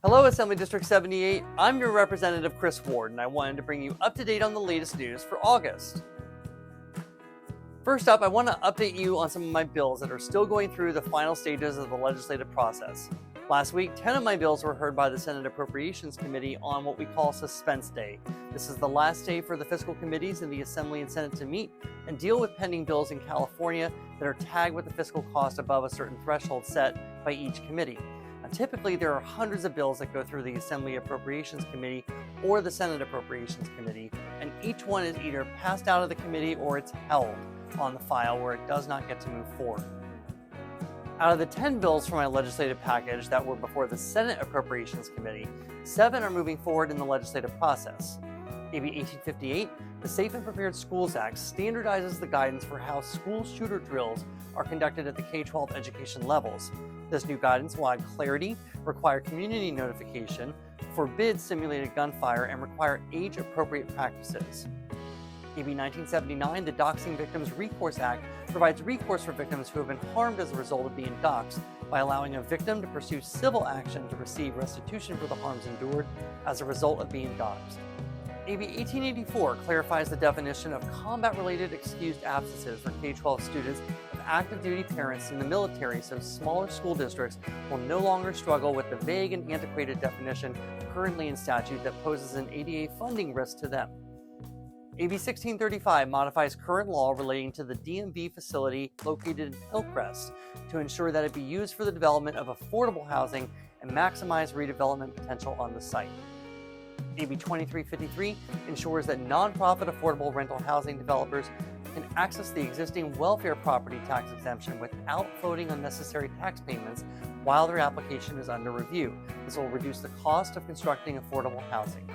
Hello, Assembly District 78. I'm your representative, Chris Ward, and I wanted to bring you up to date on the latest news for August. First up, I want to update you on some of my bills that are still going through the final stages of the legislative process. Last week, 10 of my bills were heard by the Senate Appropriations Committee on what we call Suspense Day. This is the last day for the fiscal committees in the Assembly and Senate to meet and deal with pending bills in California that are tagged with a fiscal cost above a certain threshold set by each committee. Now, typically, there are hundreds of bills that go through the Assembly Appropriations Committee or the Senate Appropriations Committee, and each one is either passed out of the committee or it's held on the file where it does not get to move forward. Out of the 10 bills from my legislative package that were before the Senate Appropriations Committee, 7 are moving forward in the legislative process. AB 1858, the Safe and Prepared Schools Act, standardizes the guidance for how school shooter drills are conducted at the K-12 education levels. This new guidance will add clarity, require community notification, forbid simulated gunfire, and require age-appropriate practices. AB 1979, the Doxing Victims Recourse Act, provides recourse for victims who have been harmed as a result of being doxed by allowing a victim to pursue civil action to receive restitution for the harms endured as a result of being doxed. AB 1884 clarifies the definition of combat-related excused absences for K-12 students of active duty parents in the military, so smaller school districts will no longer struggle with the vague and antiquated definition currently in statute that poses an ADA funding risk to them. AB 1635 modifies current law relating to the DMV facility located in Hillcrest to ensure that it be used for the development of affordable housing and maximize redevelopment potential on the site. AB 2353 ensures that nonprofit affordable rental housing developers can access the existing welfare property tax exemption without floating unnecessary tax payments while their application is under review. This will reduce the cost of constructing affordable housing.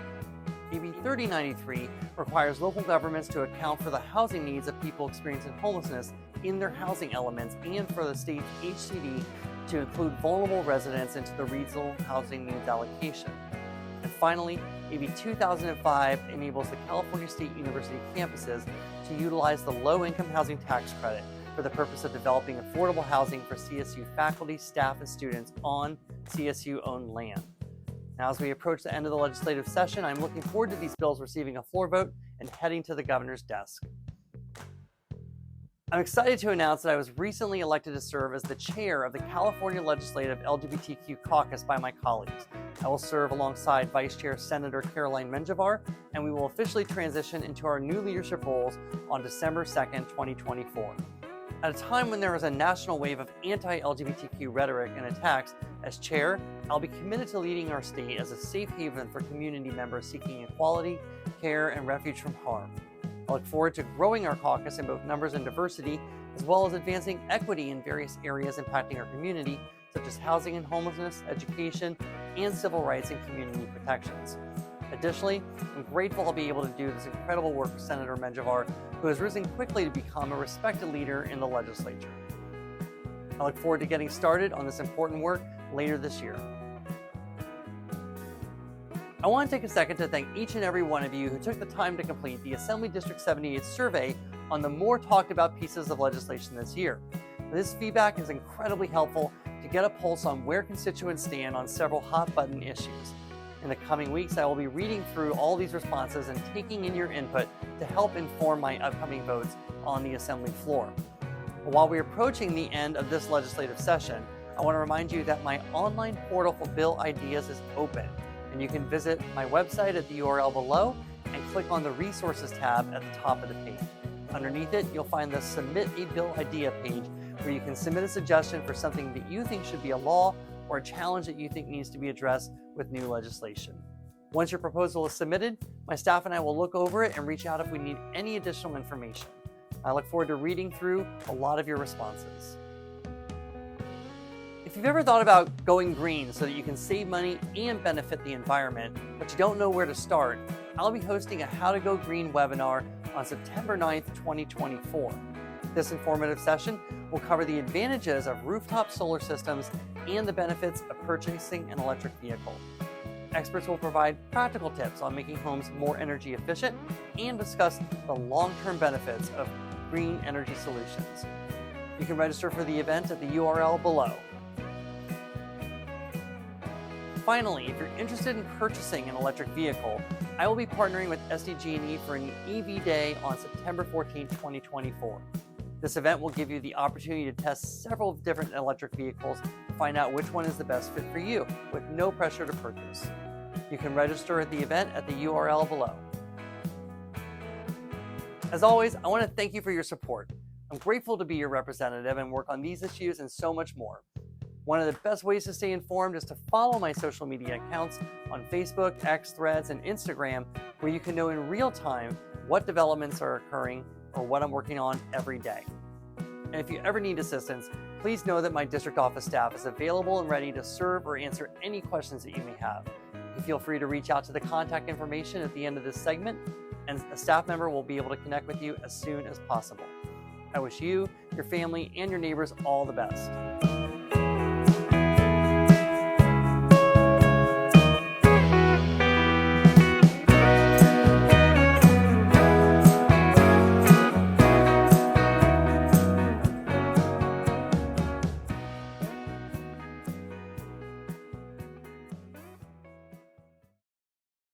AB 3093 requires local governments to account for the housing needs of people experiencing homelessness in their housing elements and for the state's HCD to include vulnerable residents into the regional housing needs allocation. And finally, AB 2005 enables the California State University campuses to utilize the low-income housing tax credit for the purpose of developing affordable housing for CSU faculty, staff, and students on CSU-owned land. Now, as we approach the end of the legislative session, I'm looking forward to these bills receiving a floor vote and heading to the governor's desk. I'm excited to announce that I was recently elected to serve as the chair of the California Legislative LGBTQ Caucus by my colleagues. I will serve alongside Vice Chair Senator Caroline Menjivar, and we will officially transition into our new leadership roles on December 2nd, 2024. At a time when there is a national wave of anti-LGBTQ rhetoric and attacks, as chair, I'll be committed to leading our state as a safe haven for community members seeking equality, care, and refuge from harm. I look forward to growing our caucus in both numbers and diversity, as well as advancing equity in various areas impacting our community, such as housing and homelessness, education, and civil rights and community protections. Additionally, I'm grateful I'll be able to do this incredible work with Senator Menjivar, who has risen quickly to become a respected leader in the legislature. I look forward to getting started on this important work later this year. I want to take a second to thank each and every one of you who took the time to complete the Assembly District 78 survey on the more talked about pieces of legislation this year. This feedback is incredibly helpful to get a pulse on where constituents stand on several hot button issues. In the coming weeks, I will be reading through all these responses and taking in your input to help inform my upcoming votes on the Assembly floor. But while we're approaching the end of this legislative session, I want to remind you that my online portal for bill ideas is open, and you can visit my website at the URL below and click on the Resources tab at the top of the page. Underneath it, you'll find the Submit a Bill Idea page where you can submit a suggestion for something that you think should be a law or a challenge that you think needs to be addressed with new legislation. Once your proposal is submitted, my staff and I will look over it and reach out if we need any additional information. I look forward to reading through a lot of your responses. If you've ever thought about going green so that you can save money and benefit the environment, but you don't know where to start, I'll be hosting a How to Go Green webinar on September 9th, 2024. This informative session will cover the advantages of rooftop solar systems and the benefits of purchasing an electric vehicle. Experts will provide practical tips on making homes more energy efficient and discuss the long-term benefits of green energy solutions. You can register for the event at the URL below. Finally, if you're interested in purchasing an electric vehicle, I will be partnering with SDG&E for an EV Day on September 14, 2024. This event will give you the opportunity to test several different electric vehicles to find out which one is the best fit for you, with no pressure to purchase. You can register at the event at the URL below. As always, I want to thank you for your support. I'm grateful to be your representative and work on these issues and so much more. One of the best ways to stay informed is to follow my social media accounts on Facebook, X, Threads, and Instagram, where you can know in real time what developments are occurring or what I'm working on every day. And if you ever need assistance, please know that my district office staff is available and ready to serve or answer any questions that you may have. Feel free to reach out to the contact information at the end of this segment, and a staff member will be able to connect with you as soon as possible. I wish you, your family, and your neighbors all the best.